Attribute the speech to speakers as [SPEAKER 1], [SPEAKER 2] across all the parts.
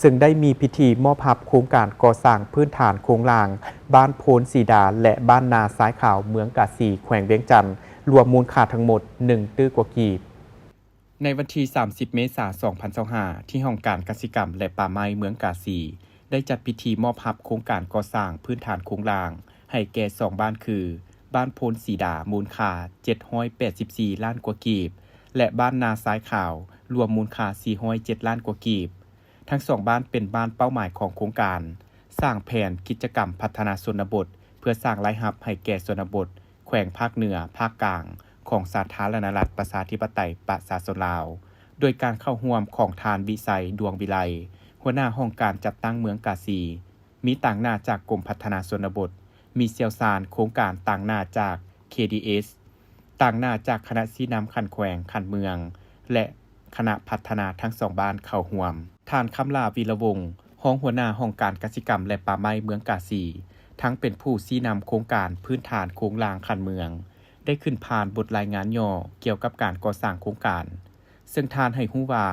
[SPEAKER 1] ซึ่งได้มีพิธีมอบรับโครงการก่อสร้างพื้นฐานโครงรางบ้านโพนสีดาและบ้านนาซ้ายขาวเมืองกาสีแขวงเวียงจันทน์รวมมูลค่าทั้งหมด1ตื้อกว่ากีบในวันที่30 เมษายน 2025ที่ห้องการกสิกรรมและป่าไม้เมืองกาสีได้จัดพิธีมอบรับโครงการก่อสร้างพื้นฐานโครงรางให้แก่2บ้านคือบ้านโพนสีดามูลค่า784ล้านกว่ากีบและบ้านนาซ้ายขาวรวมมูลค่า407ล้านกว่ากีบทั้งสองบ้านเป็นบ้านเป้าหมายของโครงการสร้างแผนกิจกรรมพัฒนาชนบทเพื่อสร้างรายรับให้แก่ชนบทแขวงภาคเหนือภาคกลางของสาธารณรัฐประชาธิปไตยประชาชนลาวโดยการเข้าร่วมของทานวิสัยดวงวิไลหัวหน้าห้องการจัดตั้งเมืองกาสีมีต่างหน้าจากกรมพัฒนาชนบทมีเชี่ยวชาญโครงการต่างหน้าจาก KDS ต่างหน้าจากคณะชี้นำคันแขวงคันเมืองและคณะพัฒนาทั้งสองบ้านเข้าร่วมท่านคำลาวีระวงศ์ห้องหัวหน้าห้องการกสิกรรมและป่าไม้เมืองกาสีทั้งเป็นผู้ชี้นำโครงการพื้นฐานโครงรางคันเมืองได้ขึ้นผ่านบทรายงานย่อเกี่ยวกับการก่อสร้างโครงการซึ่งท่านให้รู้ว่า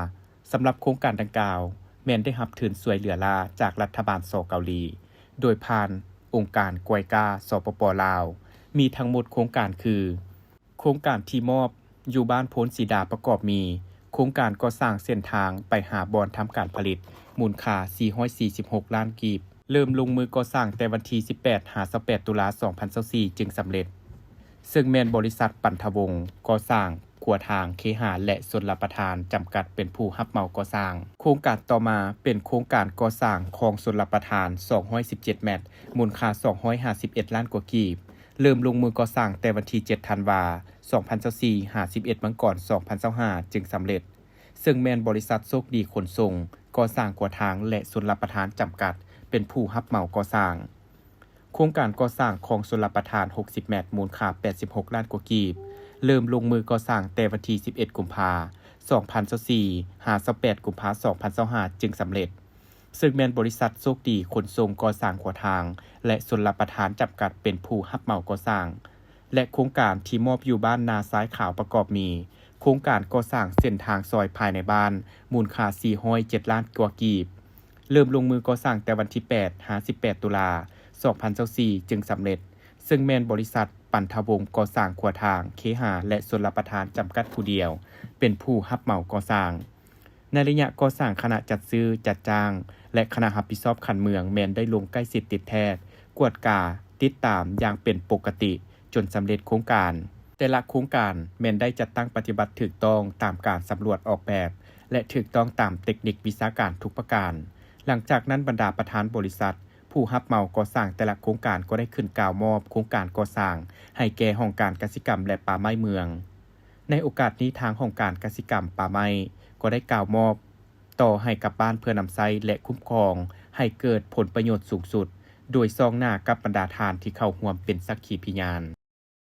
[SPEAKER 1] สำหรับโครงการดังกล่าวแม้นได้รับทุนช่วยเหลือลาจากรัฐบาลเกาหลีโดยผ่านองค์การกวยกาสปป.ลาวมีทั้งหมดโครงการคือโครงการที่มอบอยู่บ้านโพนสีดาประกอบมีโครงการก่อสร้างเส้นทางไปหาบอนทำการผลิตมูลค่า446ล้านกีบเริ่มลงมือก่อสร้างแต่วันที่18-28 ตุลาคม 2024จึงสำเร็จซึ่งแม่นบริษัทปันทวงศ์ก่อสร้างขัวทางเคหะและชลประทานจำกัดเป็นผู้รับเหมาก่อสร้างโครงการต่อมาเป็นโครงการก่อสร้างคลองชลประทาน217เมตรมูลค่า251ล้านกว่ากีบเริ่มลงมือก่อสร้างแต่วันที่7ธันวาคม 2024 51 มังกร 2025จึงสำเร็จซึ่งแม่นบริษัทโชคดีขนส่งก่อสร้างขัวทางและชลประทานจำกัดเป็นผู้รับเหมาก่อสร้างโครงการก่อสร้างคลองชลประทาน60เมตรมูลค่า86ล้านกว่ากีบเริ่มลงมือก่อสร้างแต่วันที่11 กุมภาพันธ์ 2024 28 กุมภาพันธ์ 2025จึงสำเร็จซึ่งแม่นบริษัทโชคดีขนส่งก่อสร้างขัวทางและชลประทานจำกัดเป็นผู้รับเหมาก่อสร้างและโครงการที่มอบอยู่บ้านนาซ้ายขาวประกอบมีโครงการก่อสร้างเส้นทางซอยภายในบ้านมูลค่า407ล้านกว่ากีบเริ่มลงมือก่อสร้างแต่วันที่8-18 ตุลาคม 2024จึงสำเร็จซึ่งแม่นบริษัทปันทวงศ์ก่อสร้างขัวทางเคหะและชลประทานจำกัดผู้เดียวเป็นผู้รับเหมาก่อสร้างในระยะก่อสร้างคณะจัดซื้อจัดจ้างและคณะรับผิดชอบคันเมืองแม่นได้ลงใกล้ชิดติดแทศกวดกาติดตามอย่างเป็นปกติจนสำเร็จโครงการแต่ละโครงการแม่นได้จัดตั้งปฏิบัติถูกต้องตามการสำรวจออกแบบและถูกต้องตามเทคนิควิชาการทุกประการหลังจากนั้นบรรดาประธานบริษัทผู้รับเหมาก่อสร้างแต่ละโครงการก็ได้ขึ้นกล่าวมอบโครงการก่อสร้างให้แก่ห้องการกสิกรรมและป่าไม้เมืองในโอกาสนี้ทางห้องการกสิกรรมป่าไม้ก็ได้กล่าวมอบต่อให้กับบ้านเพื่อนำใช้และคุ้มครองให้เกิดผลประโยชน์สูงสุดโดยซองหน้ากับบรรดาทานที่เข้าร่วมเป็นสักขีพยาน